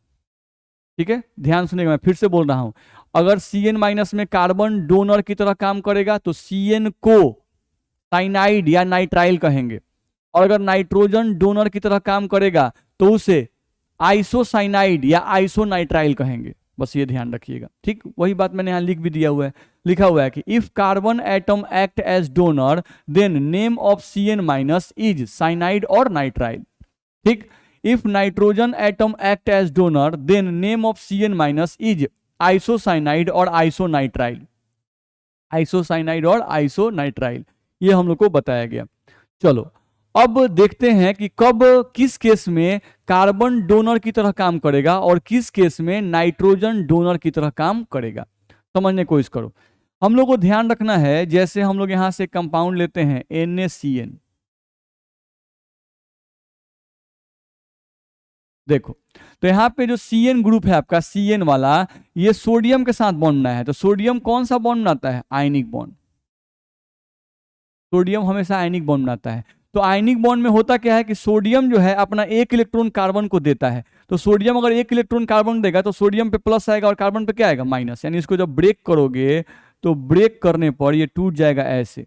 ठीक है। ध्यान सुनिएगा, मैं फिर से बोल रहा हूं, अगर Cn माइनस में कार्बन डोनर की तरह काम करेगा तो Cn को साइनाइड या नाइट्राइल कहेंगे, और अगर नाइट्रोजन डोनर की तरह काम करेगा तो उसे आइसोसाइनाइड या आइसोनाइट्राइल कहेंगे। बस ये ध्यान रखिएगा, ठीक। वही बात मैंने यहां लिख भी दिया हुआ है, लिखा हुआ है कि if carbon atom act as donor then name of Cn minus is cyanide और नाइट्राइल, ठीक। If nitrogen atom act as donor then name of CN minus is isocyanide और आइसोनाइट्राइल। आइसोसाइनाइड और आइसोनाइट्राइल, ये हम लोग को बताया गया। चलो अब देखते हैं कि कब किस केस में कार्बन डोनर की तरह काम करेगा और किस केस में नाइट्रोजन डोनर की तरह काम करेगा। समझने की कोशिश करो। हम लोग को ध्यान रखना है, जैसे हम लोग यहां से कंपाउंड लेते हैं NaCN, देखो तो यहाँ पे जो CN ग्रुप है आपका, CN वाला, ये सोडियम के साथ बॉन्ड बनाया है। तो सोडियम कौन सा बॉन्ड बनाता है? Ionic bond. सोडियम हमेशा आयनिक बॉन्ड बनाता है। तो आयनिक बॉन्ड में होता क्या है कि सोडियम जो है अपना एक इलेक्ट्रॉन कार्बन को देता है। तो सोडियम अगर एक इलेक्ट्रॉन कार्बन देगा तो सोडियम पे प्लस आएगा और कार्बन पे क्या आएगा? माइनस। यानी इसको जब ब्रेक करोगे तो ब्रेक करने पर ये टूट जाएगा ऐसे,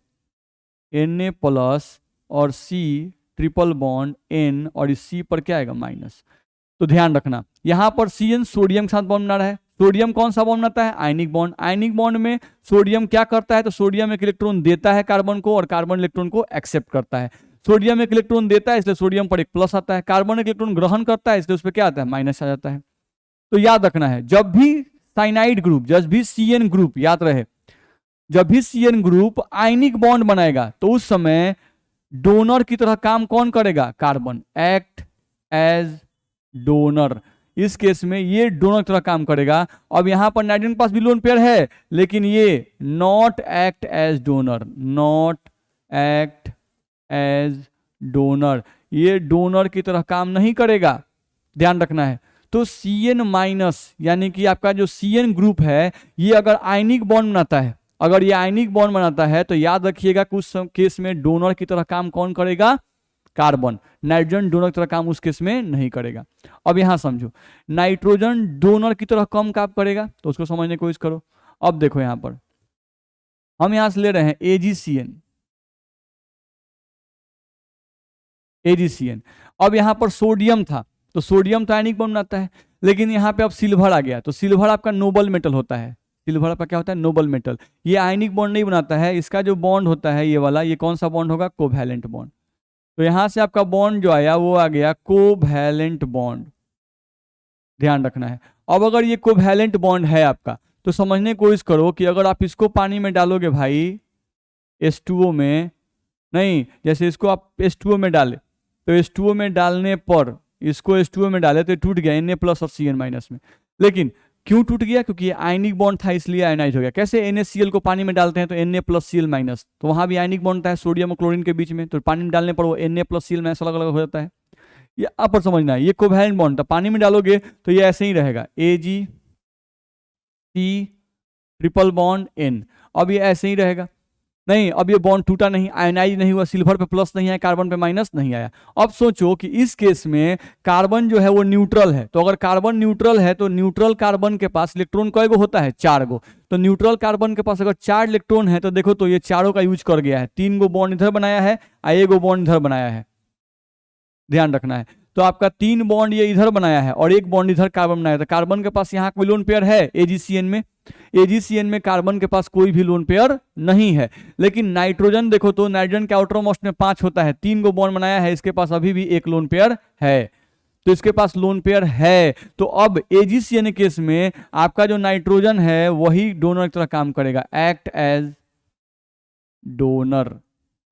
Na प्लस और C ट्रिपल बॉन्ड N और इस C पर क्या आएगा? माइनस। तो ध्यान रखना, यहां पर CN सोडियम के साथ बॉन्ड बना रहा है। सोडियम कौन सा बॉन्ड बनाता है? Ionic bond. आयनिक बॉन्ड में सोडियम क्या करता है? तो सोडियम एक इलेक्ट्रॉन देता है कार्बन को और कार्बन इलेक्ट्रॉन को एक्सेप्ट करता है। सोडियम एक इलेक्ट्रॉन देता है इसलिए सोडियम पर एक प्लस आता है, कार्बन एक इलेक्ट्रॉन ग्रहण करता है इसलिए उस पर क्या आता है? माइनस आ जाता है। तो याद रखना है, जब भी साइनाइड ग्रुप, जब भी CN ग्रुप, याद रहे, जब भी CN ग्रुप आयनिक बॉन्ड बनाएगा तो उस समय डोनर की तरह काम कौन करेगा? कार्बन। Act as donor. इस केस में ये डोनर की तरह काम करेगा। अब यहां पर नाइट्रोजन के पास भी लोन पेयर है, लेकिन ये not act as donor, not act as donor, ये डोनर की तरह काम नहीं करेगा, ध्यान रखना है। तो CN माइनस यानी कि आपका जो CN ग्रुप है, ये अगर आयनिक बॉन्ड बनाता है, अगर ये आयनिक बॉन्ड बनाता है तो याद रखिएगा कि उस केस में डोनर की तरह काम कौन करेगा? कार्बन। नाइट्रोजन डोनर की तरह काम उस केस में नहीं करेगा। अब यहां समझो, नाइट्रोजन डोनर की तरह कम काम करेगा, तो उसको समझने की कोशिश करो। अब देखो यहां पर हम यहां से ले रहे हैं AgCN, AgCN। अब यहां पर सोडियम था, तो सोडियम तो आयनिक बॉन्ड बनाता है, लेकिन यहां पे अब सिल्वर आ गया। तो सिल्वर आपका नोबल मेटल होता है। सिल्वर आपका क्या होता है? Nobel metal. ये आयनिक बॉन्ड नहीं बनाता है, इसका जो बॉन्ड होता है ये वाला, ये कौन सा बॉन्ड होगा? Covalent bond. तो यहां से आपका बॉन्ड जो आया वो आ गया कोवैलेंट बॉन्ड, ध्यान रखना है। अब अगर ये कोवैलेंट बॉन्ड है आपका, तो समझने की कोशिश करो कि अगर आप इसको पानी में डालोगे भाई, H2O में नहीं, जैसे इसको आप H2O में डाले, तो H2O में डालने पर, इसको H2O में डाले तो टूट गया Na प्लस और CN माइनस में। लेकिन क्यों टूट गया? क्योंकि ये आयनिक बॉन्ड था इसलिए आयनाइज हो गया। कैसे? NaCl को पानी में डालते हैं तो Na प्लस Cl माइनस, तो वहां भी आयनिक बॉन्ड था सोडियम और क्लोरीन के बीच में, तो पानी में डालने पर वो Na प्लस Cl माइनस अलग अलग हो जाता है। ये आप पर समझना है, ये कोवैलेंट बॉन्ड था, पानी में डालोगे तो ये ऐसे ही रहेगा, Ag C triple bond N। अब ये ऐसे ही रहेगा। नहीं, अब ये बॉन्ड टूटा नहीं, आयनाइज नहीं हुआ, सिल्वर पे प्लस नहीं आया, कार्बन पे माइनस नहीं आया। अब सोचो कि इस केस में कार्बन जो है वो न्यूट्रल है, तो अगर कार्बन न्यूट्रल है तो न्यूट्रल कार्बन के पास इलेक्ट्रॉन कई गो होता है? 4 गो। तो न्यूट्रल कार्बन के पास अगर 4 इलेक्ट्रॉन है तो देखो तो ये चारों का यूज कर गया है, 3 गो बॉन्ड इधर बनाया है और 1 गो बॉन्ड इधर बनाया है, ध्यान रखना है। तो आपका 3 बॉन्ड ये इधर बनाया है और 1 बॉन्ड इधर कार्बन बनाया है। तो कार्बन के पास यहाँ कोई लोन पेयर है? AgCN में, AgCN में कार्बन के पास कोई भी लोन पेयर नहीं है। लेकिन नाइट्रोजन देखो तो नाइट्रोजन के आउटर मोस्ट में 5 होता है, 3 गो बॉन्ड बनाया है, इसके पास अभी भी 1 लोन पेयर है, तो इसके पास लोन पेयर है। तो अब AgCN केस में आपका जो नाइट्रोजन है वही डोनर की तरह काम करेगा, एक्ट एज डोनर,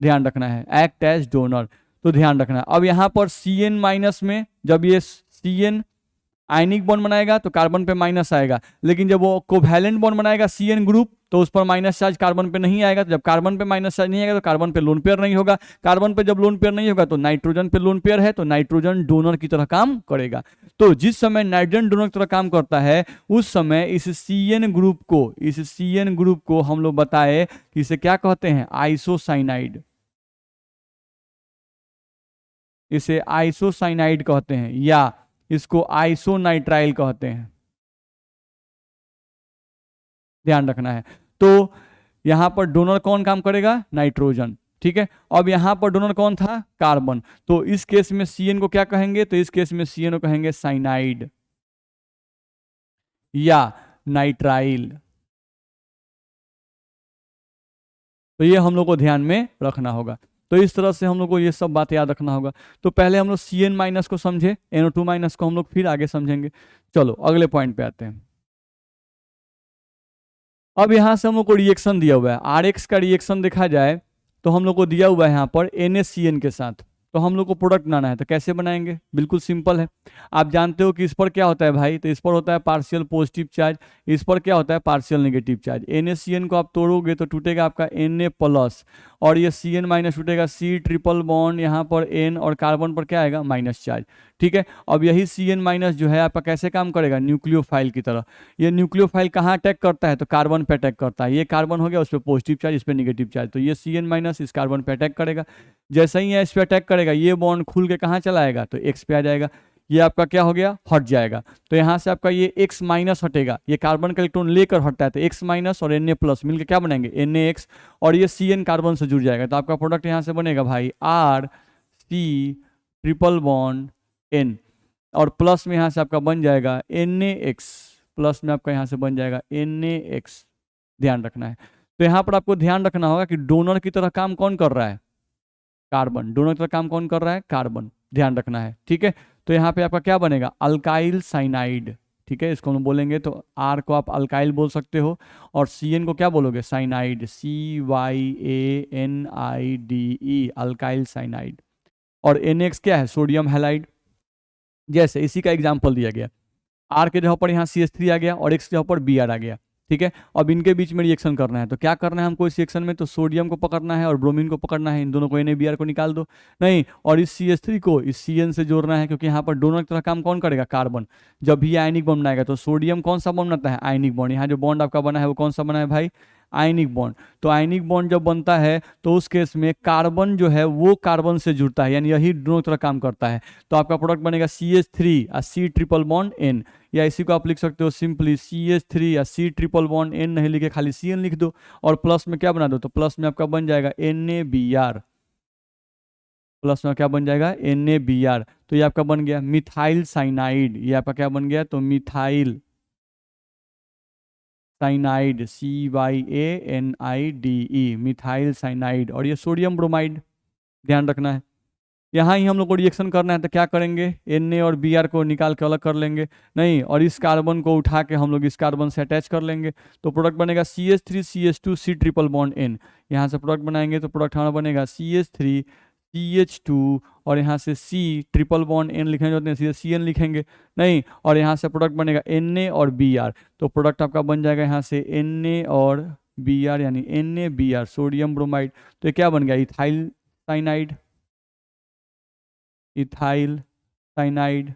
ध्यान रखना है, एक्ट एज डोनर। तो ध्यान रखना, अब यहां पर CN माइनस में जब ये CN आयनिक बॉन्ड बनाएगा तो कार्बन पे माइनस आएगा, लेकिन जब वो कोवैलेंट बॉन्ड बनाएगा CN ग्रुप तो उस पर माइनस चार्ज कार्बन पे नहीं आएगा। तो जब कार्बन पे माइनस चार्ज नहीं आएगा तो कार्बन पे लोन पेयर नहीं होगा, कार्बन पे जब लोन पेयर नहीं होगा तो नाइट्रोजन पे लोन पेयर है, तो नाइट्रोजन डोनर की तरह काम करेगा। तो जिस समय नाइट्रोजन डोनर की तरह काम करता है उस समय इस CN ग्रुप को हम लोग बताए कि इसे क्या कहते हैं? आइसोसाइनाइड। इसे आइसोसाइनाइड कहते हैं या इसको आइसोनाइट्राइल कहते हैं, ध्यान रखना है। तो यहां पर डोनर कौन काम करेगा? नाइट्रोजन, ठीक है। अब यहां पर डोनर कौन था? कार्बन। तो इस केस में CN को क्या कहेंगे? तो इस केस में CN को कहेंगे साइनाइड या नाइट्राइल। तो ये हम लोग को ध्यान में रखना होगा। तो इस तरह से हम लोग को ये सब बात याद रखना होगा। तो पहले हम लोग Cn माइनस को समझे, NO2 माइनस को हम लोग फिर आगे समझेंगे। चलो अगले पॉइंट पे आते हैं। अब यहाँ से हम लोग को रिएक्शन दिया हुआ है, RX का रिएक्शन देखा जाए तो हम लोग को दिया हुआ है यहाँ पर NaCN के साथ। तो हम लोग को प्रोडक्ट बनाना है, तो कैसे बनाएंगे? बिल्कुल सिंपल है। आप जानते हो कि इस पर क्या होता है भाई, तो इस पर होता है पार्शियल पॉजिटिव चार्ज, इस पर क्या होता है पार्शियल नेगेटिव चार्ज। NaCN को आप तोड़ोगे तो टूटेगा आपका Na प्लस, और ये Cn माइनस टूटेगा, C ट्रिपल बॉन्ड यहाँ पर N, और कार्बन पर क्या आएगा माइनस चार्ज। ठीक है, अब यही Cn माइनस जो है आपका कैसे काम करेगा, न्यूक्लियोफाइल की तरह। ये न्यूक्लियोफाइल कहाँ अटैक करता है, तो कार्बन पे अटैक करता है। ये कार्बन हो गया, उस पर पॉजिटिव चार्ज, इस पर नेगेटिव चार्ज, तो ये Cn माइनस इस कार्बन पे अटैक करेगा। जैसे ही इस पे अटैक करेगा, ये बॉन्ड खुल के कहाँ चला आएगा, तो X पे आ जाएगा। ये आपका क्या हो गया, हट जाएगा। तो यहाँ से आपका ये X माइनस हटेगा, ये कार्बन का इलेक्ट्रॉन लेकर हटता है, तो X माइनस और Na प्लस मिलकर क्या बनाएंगे, NaX, और ये Cn कार्बन से जुड़ जाएगा। तो आपका प्रोडक्ट यहाँ से बनेगा भाई RC ट्रिपल बॉन्ड N, और प्लस में यहाँ से आपका बन जाएगा NaX, प्लस में आपका यहाँ से बन जाएगा NaX। ध्यान रखना है। तो यहाँ पर आपको ध्यान रखना होगा कि डोनर की तरह काम कौन कर रहा है, कार्बन। डोनर की तरह काम कौन कर रहा है, कार्बन। ध्यान रखना है, ठीक है। तो यहाँ पे आपका क्या बनेगा, अल्काइल साइनाइड। ठीक है, इसको हम बोलेंगे तो R को आप अल्काइल बोल सकते हो, और Cn को क्या बोलोगे, साइनाइड, CYANIDE, अल्काइल साइनाइड। और NX क्या है, सोडियम हैलाइड। जैसे इसी का एग्जाम्पल दिया गया, R के जगह पर यहाँ CH3 आ गया, और X के जगह पर Br आ गया। ठीक है, अब इनके बीच में रिएक्शन करना है, तो क्या करना है हमको इस रिएक्शन में, तो सोडियम को पकड़ना है और ब्रोमीन को पकड़ना है, इन दोनों को NaBr को निकाल दो। नहीं, और इस CH3 को इस Cn से जोड़ना है, क्योंकि यहाँ पर डोनर की तरह काम कौन करेगा, कार्बन। जब भी आयनिक बॉन्ड बनाएगा तो सोडियम कौन सा बॉन्ड बनाता है, आयनिक बॉन्ड। यहाँ जो बॉन्ड आपका बना है वो कौन सा बना है भाई, आयनिक बॉन्ड। तो आयनिक बॉन्ड जब बनता है तो उस केस में कार्बन जो है वो कार्बन से जुड़ता है, यानी यही दोनों तरह काम करता है। तो आपका प्रोडक्ट बनेगा CH3 और C ट्रिपल बॉन्ड N, या इसी को आप लिख सकते हो सिंपली CH3 या C ट्रिपल बॉन्ड N नहीं लिखे, खाली Cn लिख दो, और प्लस में क्या बना दो, तो प्लस में आपका बन जाएगा NaBr। प्लस में क्या बन जाएगा, NaBr। तो ये आपका बन गया मिथाइल साइनाइड। ये आपका क्या बन गया, तो methyl cyanide, CYANIDE, methyl cyanide. और ये सोडियम ब्रोमाइड। ध्यान रखना है, यहाँ ही हम लोग को रिएक्शन करना है, तो क्या करेंगे, Na और Br को निकाल के अलग कर लेंगे। नहीं, और इस कार्बन को उठा के हम लोग इस कार्बन से अटैच कर लेंगे, तो प्रोडक्ट बनेगा CH3 CH2 C triple bond N। यहाँ से प्रोडक्ट बनाएंगे तो प्रोडक्ट हमारा बनेगा CH3 CH2, और यहाँ से C ट्रिपल बॉन्ड N लिखने होते हैं, सीधे Cn लिखेंगे। नहीं, और यहाँ से प्रोडक्ट बनेगा Na और Br, तो प्रोडक्ट आपका बन जाएगा यहाँ से Na और Br, यानी NaBr सोडियम ब्रोमाइड। तो ये क्या बन गया, इथाइल साइनाइड, इथाइल साइनाइड।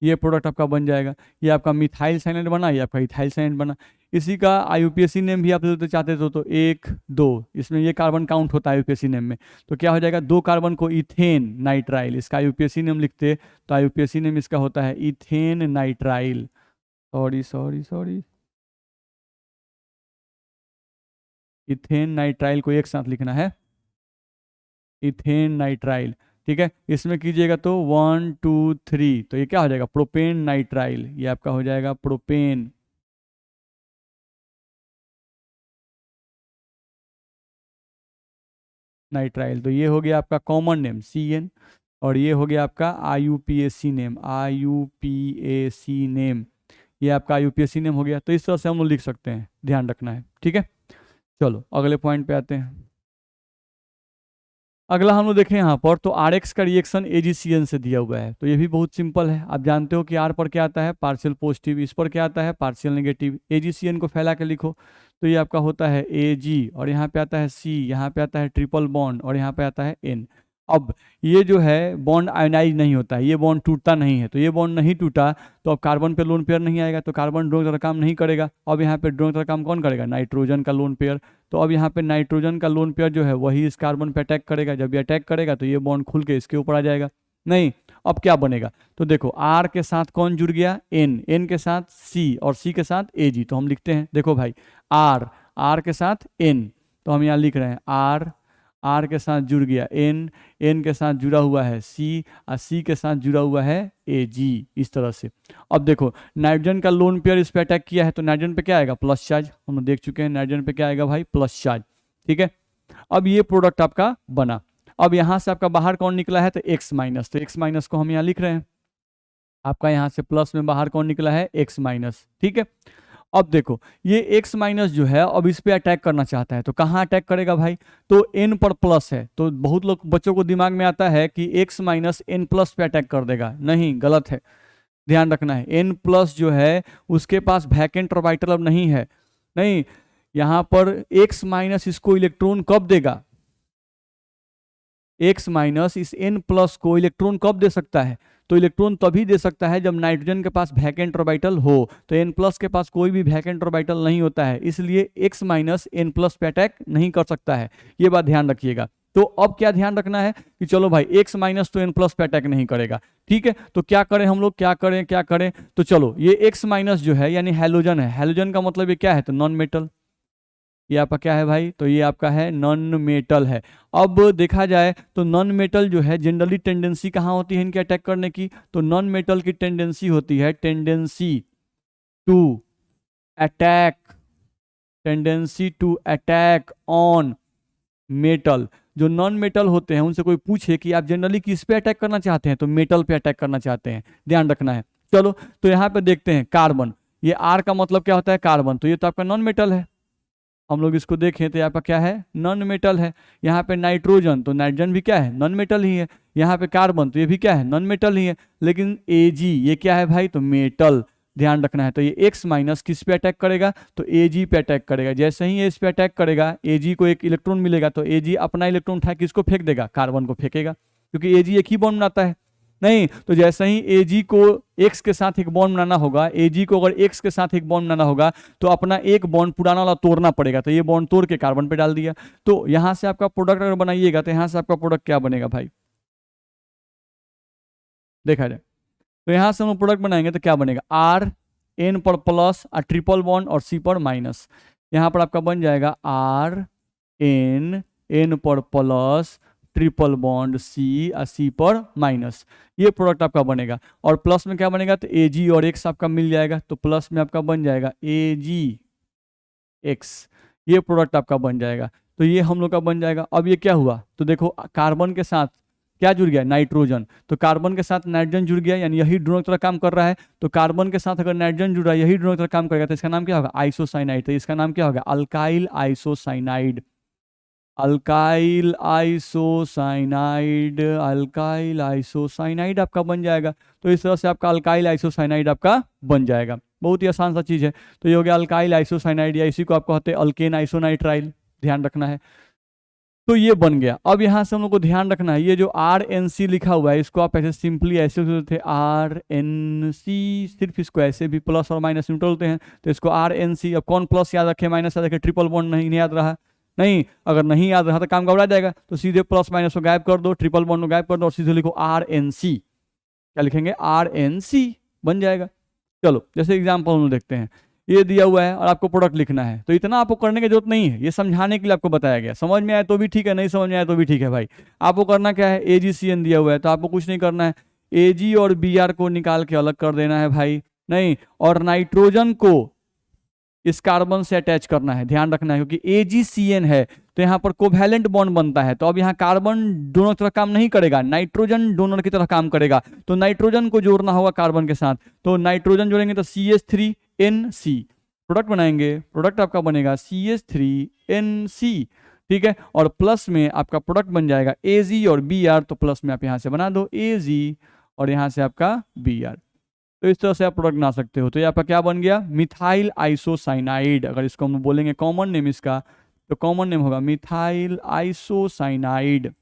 ये प्रोडक्ट आपका बन जाएगा। ये आपका मिथाइल साइनाइड बना, ये आपका इथाइल साइनाइड बना। इसी का IUPAC नेम भी आप लेते चाहते हो तो 1 2, इसमें ये कार्बन काउंट होता है IUPAC नेम में। तो क्या हो जाएगा, 2 कार्बन को इथेन नाइट्राइल, इसका IUPAC नेम लिखते तो IUPAC नेम इसका होता है ethane nitrile. Sorry sorry sorry, ethane nitrile को एक साथ लिखना है, इथेन नाइट्राइल। ठीक है, इसमें कीजिएगा तो 1 2 3, तो ये क्या हो जाएगा, प्रोपेन नाइट्राइल। ये आपका हो जाएगा प्रोपेन नाइट्राइल। तो ये हो गया आपका कॉमन नेम Cn, और ये हो गया आपका IUPAC नेम, IUPAC नेम। ये आपका IUPAC नेम हो गया। तो इस तरह से हम लोग लिख सकते हैं, ध्यान रखना है। ठीक है, चलो अगले पॉइंट पे आते हैं। अगला हम लोग देखें यहाँ पर, तो RX का रिएक्शन AgCN से दिया हुआ है। तो ये भी बहुत सिंपल है, आप जानते हो कि R पर क्या आता है, पार्शियल पॉजिटिव, इस पर क्या आता है, पार्शियल नेगेटिव। AgCN को फैला के लिखो तो ये आपका होता है Ag, और यहाँ पे आता है C, यहाँ पे आता है ट्रिपल बॉन्ड, और यहाँ पे आता है N। अब ये जो है बॉन्ड आयनाइज नहीं होता है, ये बॉन्ड टूटता नहीं है, तो ये बॉन्ड नहीं टूटा तो अब कार्बन पे लोन पेयर नहीं आएगा, तो कार्बन ड्रोन तरह काम नहीं करेगा। अब यहाँ पे ड्रोन तरह काम कौन करेगा, नाइट्रोजन का लोन पेयर। तो अब यहाँ पे नाइट्रोजन का लोन पेयर जो है वही इस कार्बन पे अटैक करेगा। जब ये अटैक करेगा तो ये बॉन्ड खुल के इसके ऊपर आ जाएगा। नहीं, अब क्या बनेगा, तो देखो R के साथ कौन जुड़ गया, N के साथ C, और C के साथ Ag। तो हम लिखते हैं, देखो भाई, R के साथ N, तो हम यहाँ लिख रहे हैं R के साथ जुड़ गया N के साथ जुड़ा हुआ है C, और C के साथ जुड़ा हुआ है Ag। इस तरह से अब देखो, नाइट्रोजन का लोन पेयर इस पे अटैक किया है, तो नाइट्रोजन पे क्या आएगा, प्लस चार्ज। हम लोग देख चुके हैं नाइट्रोजन पे क्या आएगा भाई, प्लस चार्ज। ठीक है, अब ये प्रोडक्ट आपका बना। अब यहाँ से आपका बाहर कौन निकला है, तो एक्स माइनस, तो एक्स माइनस को हम यहाँ लिख रहे हैं। आपका यहाँ से प्लस में बाहर कौन निकला है, एक्स माइनस, ठीक है। अब देखो ये x माइनस जो है अब इस पे अटैक करना चाहता है, तो कहाँ अटैक करेगा भाई, तो n पर प्लस है, तो बहुत लोग बच्चों को दिमाग में आता है कि x माइनस एन प्लस पे अटैक कर देगा, नहीं, गलत है, ध्यान रखना है। n प्लस जो है उसके पास वैकेंट ऑर्बिटल अब नहीं है, नहीं, यहाँ पर x माइनस इसको इलेक्ट्रॉन कब देगा, x माइनस इस n प्लस को इलेक्ट्रॉन कब दे सकता है, तो इलेक्ट्रॉन तभी दे सकता है जब नाइट्रोजन के पास वैकेंट ऑर्बिटल हो, तो n प्लस के पास कोई भी वैकेंट ऑर्बिटल नहीं होता है, इसलिए x माइनस एन प्लस पे अटैक नहीं कर सकता है, ये बात ध्यान रखिएगा। तो अब क्या ध्यान रखना है कि चलो भाई x माइनस तो n प्लस पे अटैक नहीं करेगा, ठीक है, तो क्या करें हम लोग, क्या करें, तो चलो ये x माइनस जो है यानी हैलोजन है, हैलोजन का मतलब ये क्या है, तो नॉन मेटल, ये आपका क्या है भाई, तो ये आपका है नॉन मेटल है। अब देखा जाए तो नॉन मेटल जो है जनरली टेंडेंसी कहाँ होती है इनके अटैक करने की, तो नॉन मेटल की टेंडेंसी होती है to attack tendency to attack on metal. जो नॉन मेटल होते हैं उनसे कोई पूछे कि आप जनरली किस पे अटैक करना चाहते हैं, तो मेटल पे अटैक करना चाहते हैं, ध्यान रखना है। चलो तो यहाँ पे देखते हैं कार्बन, ये आर का मतलब क्या होता है, कार्बन, तो ये तो आपका नॉन मेटल है, हम लोग इसको देखें तो यहाँ पर क्या है, नॉन मेटल है। यहाँ पे नाइट्रोजन, तो नाइट्रोजन भी क्या है, नॉन मेटल ही है। यहाँ पे कार्बन, तो ये भी क्या है, नॉन मेटल ही है। लेकिन Ag ये क्या है भाई, तो मेटल, ध्यान रखना है। तो ये x माइनस किस पे अटैक करेगा, तो Ag पे अटैक करेगा। जैसे ही ये इस पे अटैक करेगा, Ag को एक इलेक्ट्रॉन मिलेगा, तो Ag अपना इलेक्ट्रॉन उठा किसको फेंक देगा, कार्बन को फेंकेगा, क्योंकि Ag एक ही बॉन्ड बनाता है, नहीं, तो जैसे ही Ag को x के साथ एक बॉन्ड बनाना होगा, Ag को अगर x के साथ एक बॉन्ड बनाना होगा तो अपना एक बॉन्ड पुराना वाला तोड़ना पड़ेगा, तो ये बॉन्ड तोड़ के कार्बन पे डाल दिया। तो यहां से आपका प्रोडक्ट अगर बनाइएगा तो यहां से आपका प्रोडक्ट क्या बनेगा भाई, देखा जाए तो यहां से हम प्रोडक्ट बनाएंगे तो क्या बनेगा, R N पर प्लस और ट्रिपल बॉन्ड और C पर माइनस, यहां पर आपका बन जाएगा R N N पर प्लस ट्रिपल बॉन्ड सी पर माइनस, ये प्रोडक्ट आपका बनेगा। और प्लस में क्या बनेगा, तो Ag और x आपका मिल जाएगा, तो प्लस में आपका बन जाएगा Ag x, ये प्रोडक्ट आपका बन जाएगा। तो ये हम लोग का बन जाएगा। अब ये क्या हुआ, तो देखो कार्बन के साथ क्या जुड़ गया, नाइट्रोजन, तो कार्बन के साथ नाइट्रोजन जुड़ गया, यानी यही डोनर की तरह काम कर रहा है। तो कार्बन के साथ अगर नाइट्रोजन जुड़ रहा है, यही डोनर की तरह काम करेगा, तो इसका नाम क्या होगा, आइसोसाइनाइड। तो इसका नाम क्या होगा, alkyl isocyanide, alkyl isocyanide, alkyl isocyanide आपका बन जाएगा। तो इस तरह से आपका अल्काइल आइसोसाइनाइड आपका बन जाएगा, बहुत ही आसान सा चीज़ है। तो ये हो गया अल्काइल आइसोसाइनाइड, या इसी को आपको कहते हैं अल्केन आइसोनाइट्राइल, ध्यान रखना है। तो ये बन गया। अब यहाँ से हम लोग को ध्यान रखना है, ये जो RNC लिखा हुआ है इसको आप ऐसे सिंपली ऐसे होते थे RNC, सिर्फ इसको ऐसे भी प्लस और माइनस न्यूट्रल होते हैं, तो इसको RNC। अब कौन प्लस याद रखे, माइनस याद रखे, ट्रिपल बॉन्ड नहीं याद रहा, नहीं, अगर नहीं याद रहा तो काम घबरा जाएगा, तो सीधे प्लस माइनस को गायब कर दो, ट्रिपल बॉन्ड को गायब कर दो और सीधे लिखो RNC, क्या लिखेंगे, RNC बन जाएगा। चलो जैसे एग्जाम्पल हम देखते हैं, ये दिया हुआ है और आपको प्रोडक्ट लिखना है, तो इतना आपको करने की जरूरत नहीं है, ये समझाने के लिए आपको बताया गया, समझ में आया तो भी ठीक है, नहीं समझ में आया तो भी ठीक है भाई। आपको करना क्या है, AgCN दिया हुआ है तो आपको कुछ नहीं करना है, Ag और Br को निकाल के अलग कर देना है भाई, नहीं, और नाइट्रोजन को इस कार्बन से अटैच करना है, ध्यान रखना है, क्योंकि AgCN है तो यहाँ पर कोवैलेंट बॉन्ड बनता है, तो अब यहाँ कार्बन डोनर की तरह काम नहीं करेगा, नाइट्रोजन डोनर की तरह काम करेगा, तो नाइट्रोजन को जोड़ना होगा कार्बन के साथ, तो नाइट्रोजन जोड़ेंगे तो CH3NC, प्रोडक्ट बनाएंगे, प्रोडक्ट आपका बनेगा CH3NC, ठीक है। और प्लस में आपका प्रोडक्ट बन जाएगा Ag और Br, तो प्लस में आप यहाँ से बना दो Ag और यहाँ से आपका Br, तो इस तरह से आप प्रोडक्ट बना सकते हो। तो ये आपका क्या बन गया, मिथाइल आइसोसाइनाइड। अगर इसको हम बोलेंगे कॉमन नेम इसका, तो कॉमन नेम होगा मिथाइल आइसोसाइनाइड,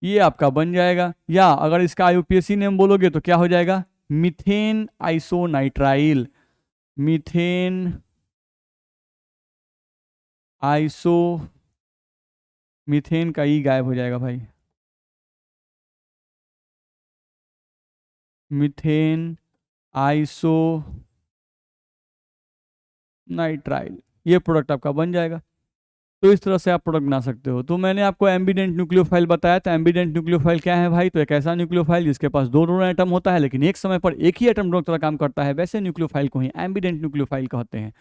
ये आपका बन जाएगा। या अगर इसका IUPAC नेम बोलोगे तो क्या हो जाएगा, मीथेन आइसोनाइट्राइल, मीथेन आइसो, मीथेन का ई गायब हो जाएगा भाई, मीथेन आइसो नाइट्राइल, ये प्रोडक्ट आपका बन जाएगा। तो इस तरह से आप प्रोडक्ट बना सकते हो। तो मैंने आपको एम्बिडेंट न्यूक्लियोफाइल बताया था। एम्बिडेंट न्यूक्लियोफाइल क्या है भाई, तो एक ऐसा न्यूक्लियोफाइल जिसके पास दो डोनर एटम होता है लेकिन एक समय पर एक ही एटम डोनर तरह काम करता है, वैसे न्यूक्लियोफाइल को ही एम्बिडेंट न्यूक्लियोफाइल कहते हैं,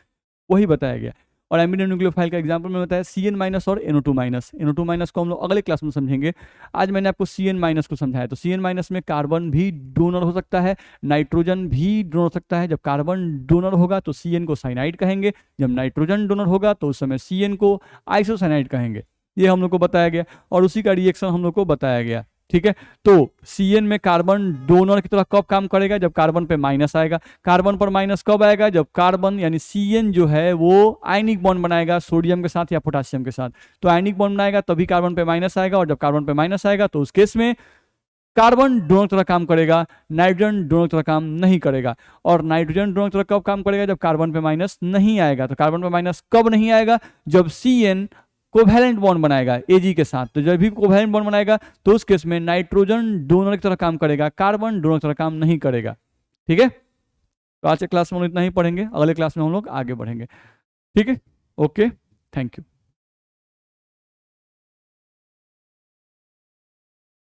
वही बताया गया। और एमिनो न्यूक्लियोफाइल का एग्जांपल में बताया CN माइनस और NO2 माइनस। NO2 माइनस को हम लोग अगले क्लास में समझेंगे, आज मैंने आपको CN माइनस को समझाया। तो CN माइनस में कार्बन भी डोनर हो सकता है, नाइट्रोजन भी डोनर हो सकता है। जब कार्बन डोनर होगा तो CN को साइनाइड कहेंगे, जब नाइट्रोजन डोनर होगा तो उस समय CN को आइसोसाइनाइड कहेंगे। ये हम लोग को बताया गया और उसी का रिएक्शन हम लोग को बताया गया। ठीक है, तो CN में कार्बन डोनर की तरह कब काम करेगा, जब कार्बन पे माइनस आएगा। कार्बन पर माइनस कब आएगा, जब कार्बन यानी CN जो है वो आयनिक बॉन्ड बनाएगा सोडियम के साथ या पोटेशियम के साथ। तो आयनिक बॉन्ड बनाएगा तभी कार्बन पे माइनस आएगा, और जब कार्बन पे माइनस आएगा तो उस केस में कार्बन डोनर की तरह काम करेगा, नाइट्रोजन डोनर की तरह काम नहीं करेगा। और नाइट्रोजन डोनर की तरह कब काम करेगा, जब कार्बन पे माइनस नहीं आएगा। तो कार्बन पे माइनस कब नहीं आएगा, जब CN कोवैलेंट बॉन्ड बनाएगा Ag के साथ। तो जब भी कोवैलेंट बॉन्ड बनाएगा तो उस केस में नाइट्रोजन डोनर की तरह काम करेगा, कार्बन डोनर की तरह काम नहीं करेगा। ठीक है, तो आज के क्लास में हम लोग इतना ही पढ़ेंगे, अगले क्लास में हम लोग आगे बढ़ेंगे। ठीक है, ओके, थैंक यू।